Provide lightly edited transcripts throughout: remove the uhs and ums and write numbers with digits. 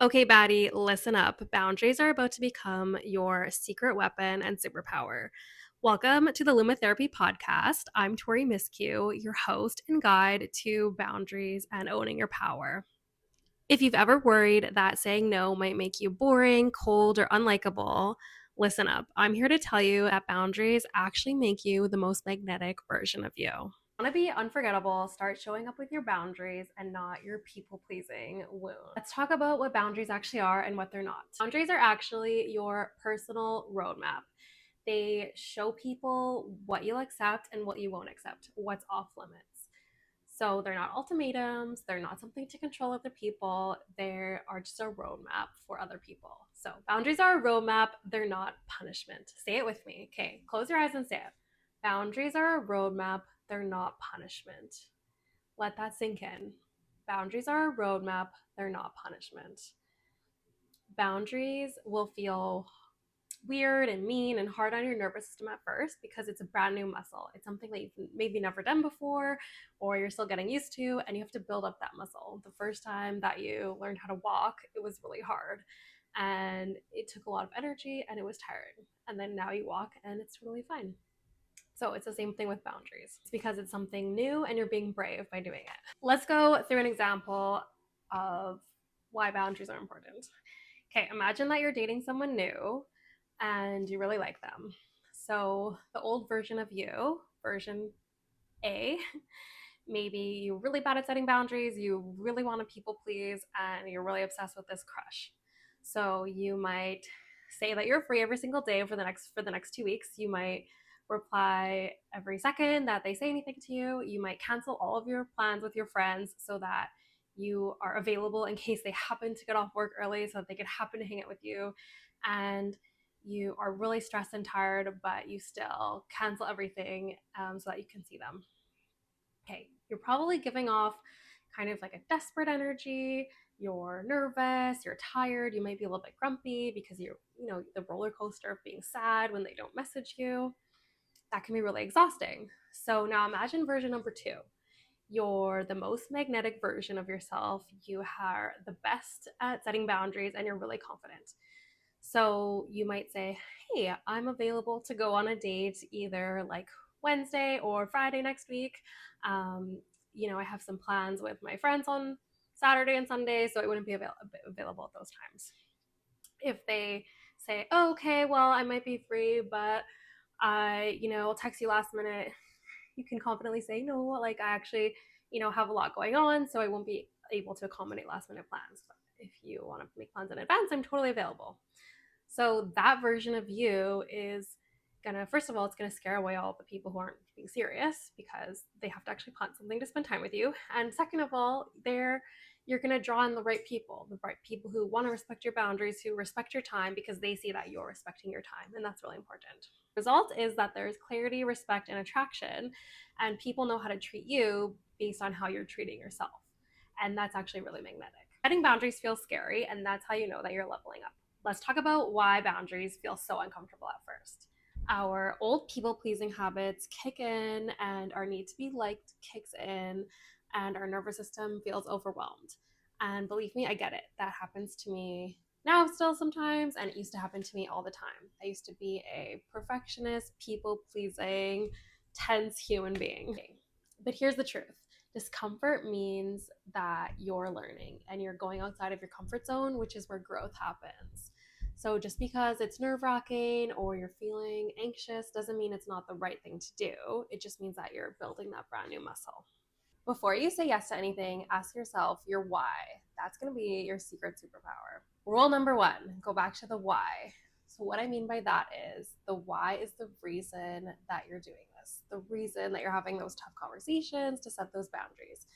Okay, baddie, listen up. Boundaries are about to become your secret weapon and superpower. Welcome to the Luma Therapy Podcast. I'm Tori Myskiw, your host and guide to boundaries and owning your power. If you've ever worried that saying no might make you boring, cold, or unlikable, listen up. I'm here to tell you that boundaries actually make you the most magnetic version of you. Want to be unforgettable, start showing up with your boundaries and not your people pleasing wound. Let's talk about what boundaries actually are and what they're not. Boundaries are actually your personal roadmap. They show people what you'll accept and what you won't accept, what's off limits. So they're not ultimatums, they're not something to control other people, they are just a roadmap for other people. So boundaries are a roadmap, they're not punishment. Say it with me. Okay, close your eyes and say it. Boundaries are a roadmap, they're not punishment. Let that sink in. Boundaries are a roadmap, they're not punishment. Boundaries will feel weird and mean and hard on your nervous system at first because it's a brand new muscle. It's something that you've maybe never done before or you're still getting used to, and you have to build up that muscle. The first time that you learned how to walk, it was really hard and it took a lot of energy and it was tiring. And then now you walk and it's totally fine. So it's the same thing with boundaries. It's because it's something new and you're being brave by doing it. Let's go through an example of why boundaries are important. Okay, imagine that you're dating someone new and you really like them. So the old version of you, version A, maybe you're really bad at setting boundaries, you really want to people please, and you're really obsessed with this crush. So you might say that you're free every single day for the next 2 weeks. You might reply every second that they say anything to you. You might cancel all of your plans with your friends so that you are available in case they happen to get off work early so that they could happen to hang out with you. And you are really stressed and tired, but you still cancel everything so that you can see them. Okay, you're probably giving off kind of like a desperate energy. You're nervous, you're tired, you might be a little bit grumpy because you're the roller coaster of being sad when they don't message you. That can be really exhausting. So now imagine version number two. You're the most magnetic version of yourself. You are the best at setting boundaries and you're really confident. So you might say, hey, I'm available to go on a date either like Wednesday or Friday next week. I have some plans with my friends on Saturday and Sunday, so I wouldn't be available at those times. If they say, oh, okay, well, I might be free, but I'll text you last minute, you can confidently say, no, like I actually, have a lot going on, so I won't be able to accommodate last minute plans. But if you want to make plans in advance, I'm totally available. So that version of you is gonna, first of all, it's gonna scare away all the people who aren't being serious because they have to actually plan something to spend time with you. And second of all, you're gonna draw in the right people who want to respect your boundaries, who respect your time because they see that you're respecting your time, and that's really important. Result is that there's clarity, respect, and attraction, and people know how to treat you based on how you're treating yourself. And that's actually really magnetic. Setting boundaries feels scary, and that's how you know that you're leveling up. Let's talk about why boundaries feel so uncomfortable at first. Our old people pleasing habits kick in, and our need to be liked kicks in, and our nervous system feels overwhelmed. And believe me, I get it. That happens to me now still sometimes, and it used to happen to me all the time. I used to be a perfectionist, people pleasing, tense human being. But here's the truth. Discomfort means that you're learning and you're going outside of your comfort zone, which is where growth happens. So just because it's nerve wracking or you're feeling anxious doesn't mean it's not the right thing to do. It just means that you're building that brand new muscle. Before you say yes to anything, ask yourself your why. That's going to be your secret superpower. Rule number one, go back to the why. So, what I mean by that is the why is the reason that you're doing this, the reason that you're having those tough conversations to set those boundaries.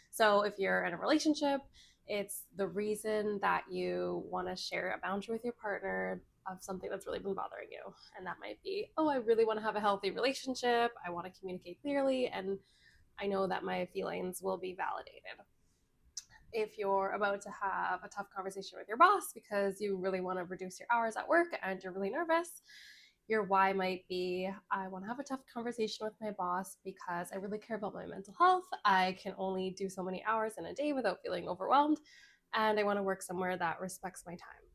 So, if you're in a relationship, it's the reason that you want to share a boundary with your partner of something that's really been bothering you. And that might be, oh, I really want to have a healthy relationship. I want to communicate clearly, and I know that my feelings will be validated. If you're about to have a tough conversation with your boss because you really want to reduce your hours at work and you're really nervous, your why might be, I want to have a tough conversation with my boss because I really care about my mental health. I can only do so many hours in a day without feeling overwhelmed. and I want to work somewhere that respects my time.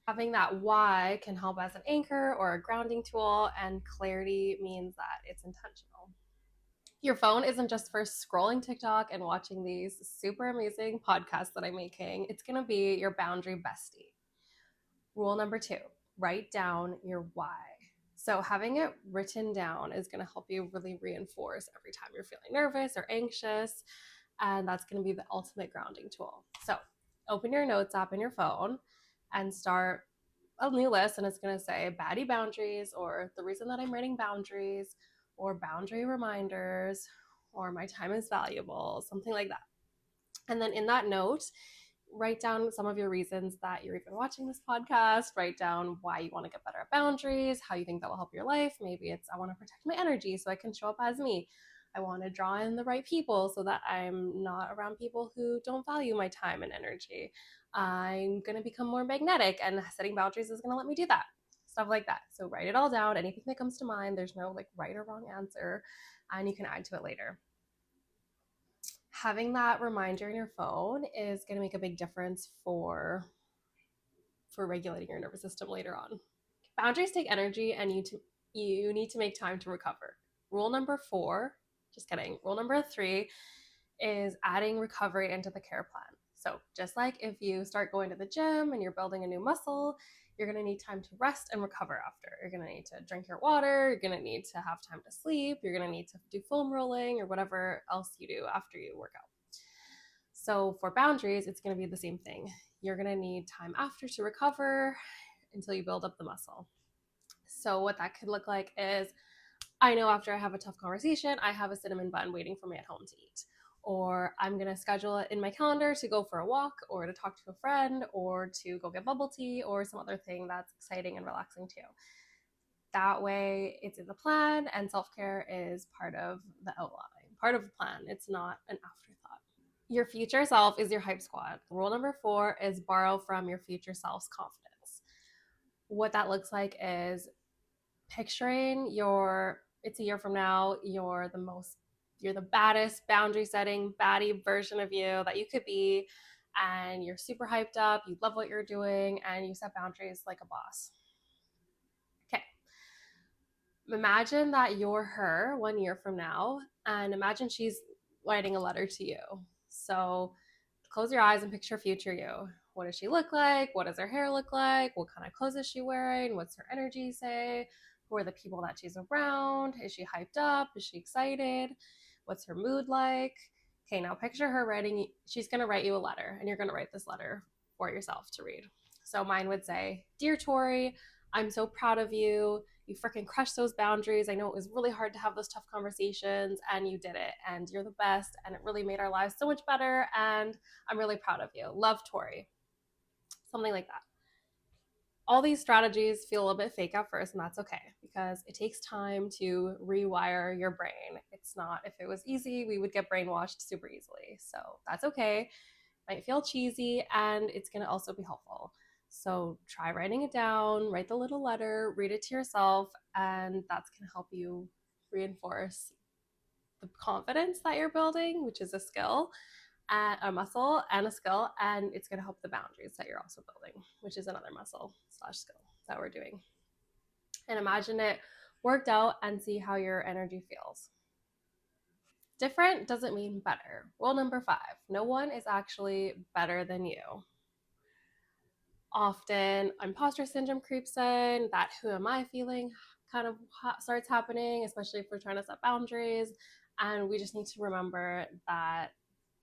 Having that why can help as an anchor or a grounding tool, and clarity means that it's intentional. Your phone isn't just for scrolling TikTok and watching these super amazing podcasts that I'm making. It's going to be your boundary bestie. Rule number 2, write down your why. So having it written down is going to help you really reinforce every time you're feeling nervous or anxious. And that's going to be the ultimate grounding tool. So open your notes app in your phone and start a new list, and it's going to say baddie boundaries, or the reason that I'm writing boundaries, or boundary reminders, or my time is valuable, something like that. And then in that note, write down some of your reasons that you're even watching this podcast. Write down why you want to get better at boundaries, how you think that will help your life. Maybe it's I want to protect my energy so I can show up as me. I want to draw in the right people so that I'm not around people who don't value my time and energy. I'm going to become more magnetic, and setting boundaries is going to let me do that. Stuff like that. So write it all down, anything that comes to mind. There's no like right or wrong answer, and you can add to it later. Having that reminder in your phone is going to make a big difference for regulating your nervous system later on. Boundaries take energy, and you need to make time to recover. Rule number 4, just kidding. Rule number 3 is adding recovery into the care plan. So just like if you start going to the gym and you're building a new muscle, you're going to need time to rest and recover after. You're going to need to drink your water. You're going to need to have time to sleep. You're going to need to do foam rolling or whatever else you do after you work out. So for boundaries, it's going to be the same thing. You're going to need time after to recover until you build up the muscle. So what that could look like is, I know after I have a tough conversation, I have a cinnamon bun waiting for me at home to eat. Or I'm going to schedule it in my calendar to go for a walk, or to talk to a friend, or to go get bubble tea, or some other thing that's exciting and relaxing too. That way it's in the plan, and self-care is part of the outline, part of the plan. It's not an afterthought. Your future self is your hype squad. Rule number 4 is borrow from your future self's confidence. What that looks like is picturing it's a year from now, you're the baddest boundary setting baddie version of you that you could be, and you're super hyped up, you love what you're doing, and you set boundaries like a boss. Okay. Imagine that you're her 1 year from now, and imagine she's writing a letter to you. So close your eyes and picture future you. What does she look like? What does her hair look like? What kind of clothes is she wearing? What's her energy say? Who are the people that she's around? Is she hyped up? Is she excited? What's her mood like? Okay, now picture her writing, she's going to write you a letter, and you're going to write this letter for yourself to read. So mine would say, Dear Tori, I'm so proud of you. You freaking crushed those boundaries. I know it was really hard to have those tough conversations, and you did it, and you're the best, and it really made our lives so much better, and I'm really proud of you. Love, Tori. Something like that. All these strategies feel a little bit fake at first, and that's okay, because it takes time to rewire your brain. It's not, if it was easy, we would get brainwashed super easily. So that's okay. It might feel cheesy, and it's going to also be helpful. So try writing it down, write the little letter, read it to yourself, and that's going to help you reinforce the confidence that you're building, which is a skill, a muscle and a skill, and it's going to help the boundaries that you're also building, which is another muscle / skill that we're doing. And imagine it worked out, and see how your energy feels. Different doesn't mean better. Rule number 5, no one is actually better than you. Often imposter syndrome creeps in, that who am I feeling kind of starts happening, especially if we're trying to set boundaries. And we just need to remember that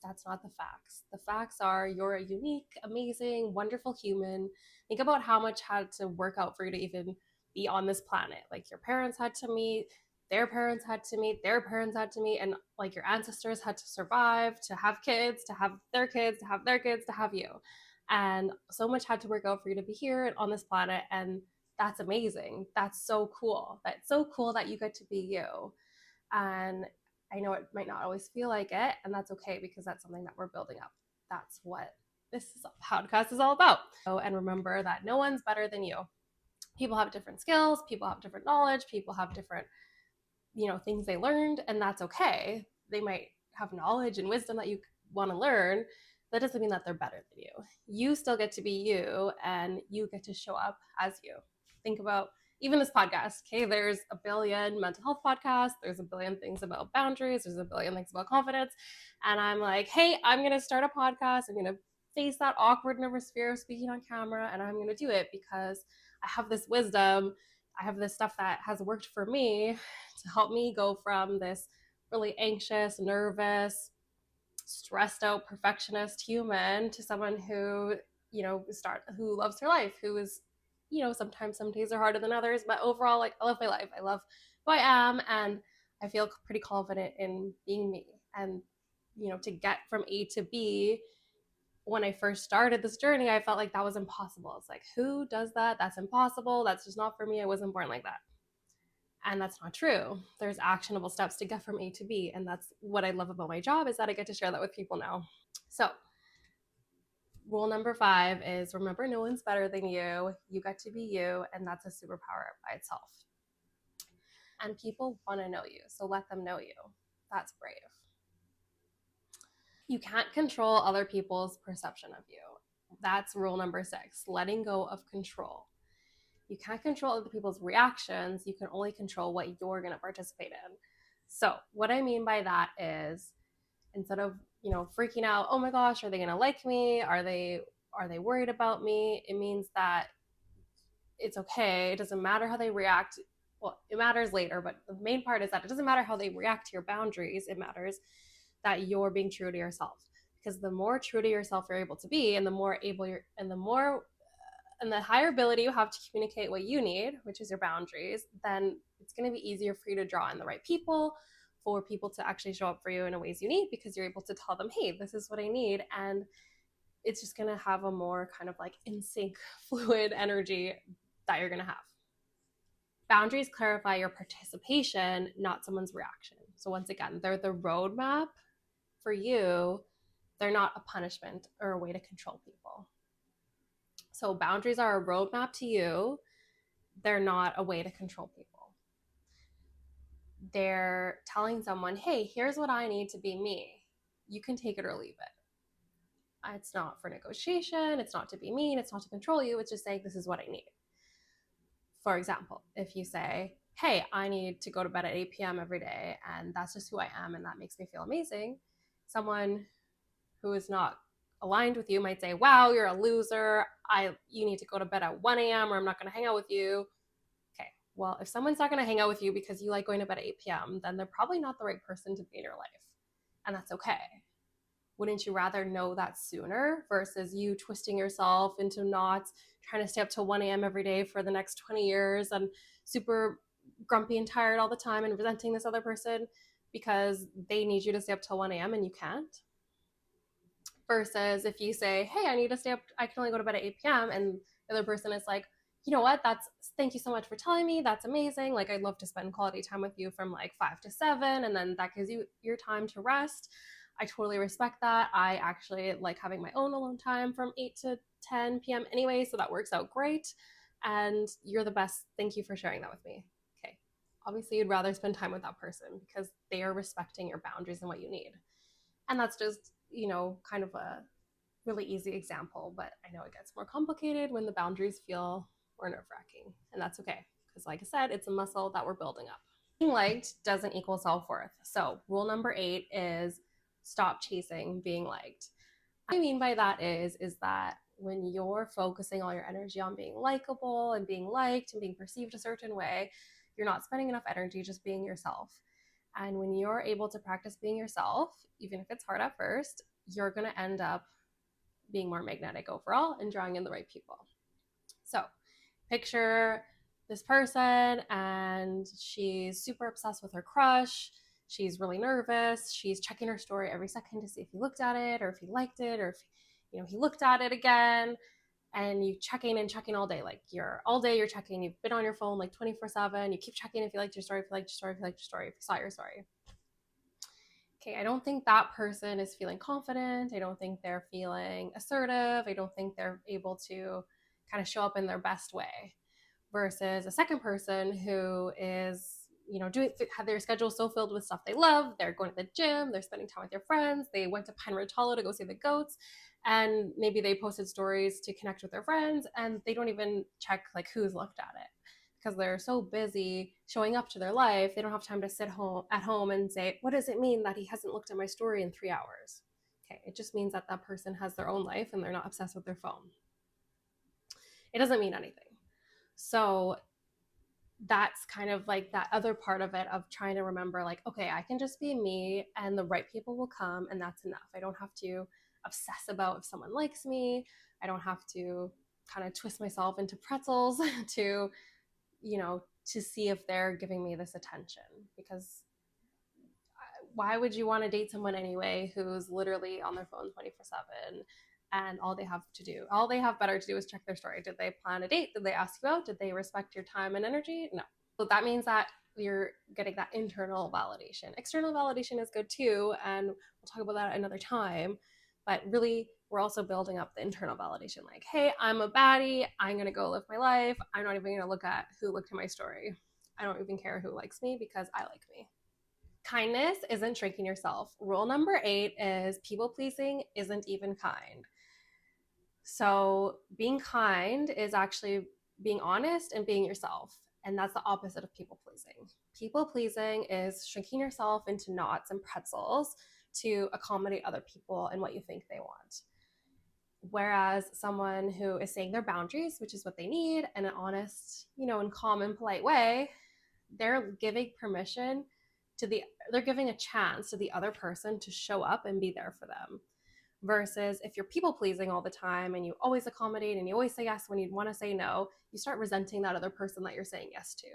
that's not the facts. The facts are, you're a unique, amazing, wonderful human. Think about how much had to work out for you to even be on this planet. Like your parents had to meet, their parents had to meet, their parents had to meet, and like your ancestors had to survive, to have kids, to have their kids, to have their kids, to have you. And so much had to work out for you to be here on this planet. And that's amazing. That's so cool. That's so cool that you get to be you. And I know it might not always feel like it, and that's okay, because that's something that we're building up. That's what this podcast is all about. And remember that no one's better than you. People have different skills, people have different knowledge, people have different, things they learned, and that's okay. They might have knowledge and wisdom that you want to learn, that doesn't mean that they're better than you. You still get to be you, and you get to show up as you. Think about even this podcast. Okay, there's a billion mental health podcasts, there's a billion things about boundaries, there's a billion things about confidence. And I'm like, hey, I'm going to start a podcast. I'm going to face that awkward, nervous fear of speaking on camera, and I'm going to do it because I have this wisdom. I have this stuff that has worked for me to help me go from this really anxious, nervous, stressed out perfectionist human to someone who, who loves her life, who is, sometimes some days are harder than others, but overall, like, I love my life. I love who I am, and I feel pretty confident in being me. And, to get from A to B, when I first started this journey, I felt like that was impossible. It's like, who does that? That's impossible. That's just not for me. I wasn't born like that. And that's not true. There's actionable steps to get from A to B. And that's what I love about my job, is that I get to share that with people now. So rule number 5 is, remember, no one's better than you. You get to be you. And that's a superpower by itself. And people want to know you. So let them know you. That's brave. You can't control other people's perception of you. That's rule number 6, letting go of control. You can't control other people's reactions. You can only control what you're going to participate in. So what I mean by that is, instead of, freaking out, oh my gosh, are they going to like me? Are they worried about me? It means that it's okay. It doesn't matter how they react. Well, it matters later, but the main part is that it doesn't matter how they react to your boundaries. It matters that you're being true to yourself. Because the more true to yourself you're able to be, and the more able you're, and the higher ability you have to communicate what you need, which is your boundaries, then it's going to be easier for you to draw in the right people, for people to actually show up for you in the ways you need, because you're able to tell them, hey, this is what I need. And it's just going to have a more kind of like in sync, fluid energy that you're going to have. Boundaries clarify your participation, not someone's reaction. So once again, they're the roadmap for you. They're not a punishment or a way to control people. So boundaries are a roadmap to you. They're not a way to control people. They're telling someone, hey, here's what I need to be me. You can take it or leave it. It's not for negotiation. It's not to be mean. It's not to control you. It's just saying, this is what I need. For example, if you say, hey, I need to go to bed at 8 p.m. every day, and that's just who I am, and that makes me feel amazing, someone who is not aligned with you might say, wow, you're a loser. You need to go to bed at 1 a.m. or I'm not going to hang out with you. Okay, well, if someone's not going to hang out with you because you like going to bed at 8 p.m., then they're probably not the right person to be in your life. And that's okay. Wouldn't you rather know that sooner versus you twisting yourself into knots, trying to stay up till 1 a.m. every day for the next 20 years and super grumpy and tired all the time and resenting this other person because they need you to stay up till 1 a.m. and you can't? Versus if you say, hey, I need to stay up, I can only go to bed at 8 p.m. and the other person is like, you know what, thank you so much for telling me, that's amazing, like I'd love to spend quality time with you from like 5 to 7, and then that gives you your time to rest. I totally respect that. I actually like having my own alone time from 8 to 10 p.m. anyway, so that works out great. And you're the best. Thank you for sharing that with me. Okay. Obviously, you'd rather spend time with that person because they are respecting your boundaries and what you need. And that's just, kind of a really easy example, but I know it gets more complicated when the boundaries feel more nerve-wracking. And that's okay, because like I said, it's a muscle that we're building up. Being liked doesn't equal self-worth. So rule number 8 is stop chasing being liked. What I mean by that is that when you're focusing all your energy on being likable and being liked and being perceived a certain way, you're not spending enough energy just being yourself. And when you're able to practice being yourself, even if it's hard at first, you're going to end up being more magnetic overall and drawing in the right people. So picture this person and she's super obsessed with her crush. She's really nervous. She's checking her story every second to see if he looked at it or if he liked it or if he looked at it again. And you checking and checking all day. Like all day you're checking. You've been on your phone like 24/7. You keep checking if you liked your story, if you liked your story, if you liked your story, if you saw your story. Okay, I don't think that person is feeling confident. I don't think they're feeling assertive. I don't think they're able to kind of show up in their best way. Versus a second person who is doing have their schedule so filled with stuff they love. They're going to the gym, they're spending time with their friends, they went to Penridge Hollow to go see the goats, and maybe they posted stories to connect with their friends, and they don't even check like who's looked at it because they're so busy showing up to their life. They don't have time to sit at home and say, what does it mean that he hasn't looked at my story in 3 hours? Okay, it just means that that person has their own life and they're not obsessed with their phone. It doesn't mean anything. So that's kind of like that other part of it, of trying to remember, like, okay, I can just be me and the right people will come, and that's enough. I don't have to obsess about if someone likes me. I don't have to kind of twist myself into pretzels to, to see if they're giving me this attention. Because why would you want to date someone anyway who's literally on their phone 24/7, and all they have better to do is check their story? Did they plan a date? Did they ask you out? Did they respect your time and energy? No. So that means that you're getting that internal validation. External validation is good too, and we'll talk about that another time. But really, we're also building up the internal validation. Like, hey, I'm a baddie. I'm going to go live my life. I'm not even going to look at who looked at my story. I don't even care who likes me because I like me. Kindness isn't shrinking yourself. Rule number 8 is people pleasing isn't even kind. So being kind is actually being honest and being yourself. And that's the opposite of people pleasing. People pleasing is shrinking yourself into knots and pretzels to accommodate other people and what you think they want. Whereas someone who is saying their boundaries, which is what they need, in an honest, and calm and polite way, they're giving permission they're giving a chance to the other person to show up and be there for them. Versus if you're people pleasing all the time and you always accommodate and you always say yes when you want to say no, you start resenting that other person that you're saying yes to.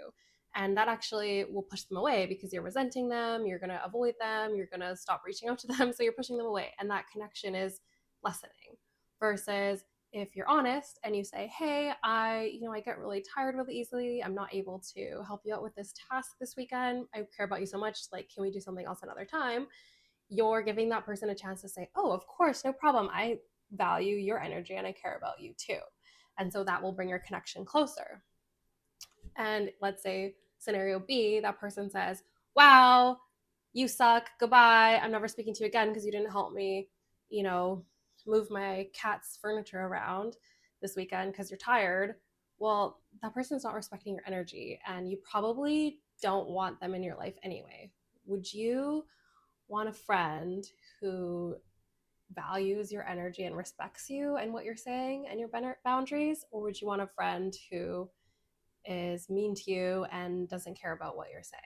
And that actually will push them away because you're resenting them, you're going to avoid them, you're going to stop reaching out to them, so you're pushing them away. And that connection is lessening. Versus if you're honest and you say, hey, I get really tired really easily, I'm not able to help you out with this task this weekend, I care about you so much, like, can we do something else another time? You're giving that person a chance to say, oh, of course, no problem, I value your energy and I care about you too. And so that will bring your connection closer. And let's say scenario B, that person says, wow, you suck, goodbye, I'm never speaking to you again because you didn't help me, move my cat's furniture around this weekend because you're tired. Well, that person's not respecting your energy, and you probably don't want them in your life anyway. Would you want a friend who values your energy and respects you and what you're saying and your boundaries? Or would you want a friend who is mean to you and doesn't care about what you're saying?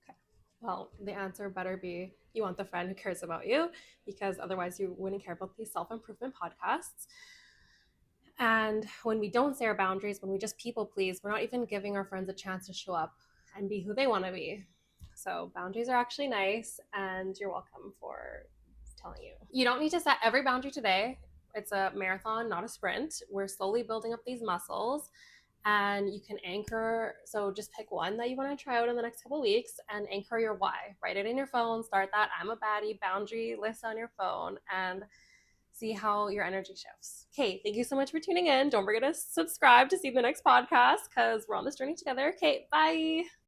Okay. Well, the answer better be you want the friend who cares about you, because otherwise you wouldn't care about these self-improvement podcasts. And when we don't say our boundaries, when we just people please, we're not even giving our friends a chance to show up and be who they want to be. So boundaries are actually nice, and you're welcome for telling you. You don't need to set every boundary today. It's a marathon, not a sprint. We're slowly building up these muscles, and you can anchor. So just pick one that you want to try out in the next couple of weeks and anchor your why. Write it in your phone. Start that I'm a baddie boundary list on your phone and see how your energy shifts. Okay, thank you so much for tuning in. Don't forget to subscribe to see the next podcast because we're on this journey together. Okay, bye.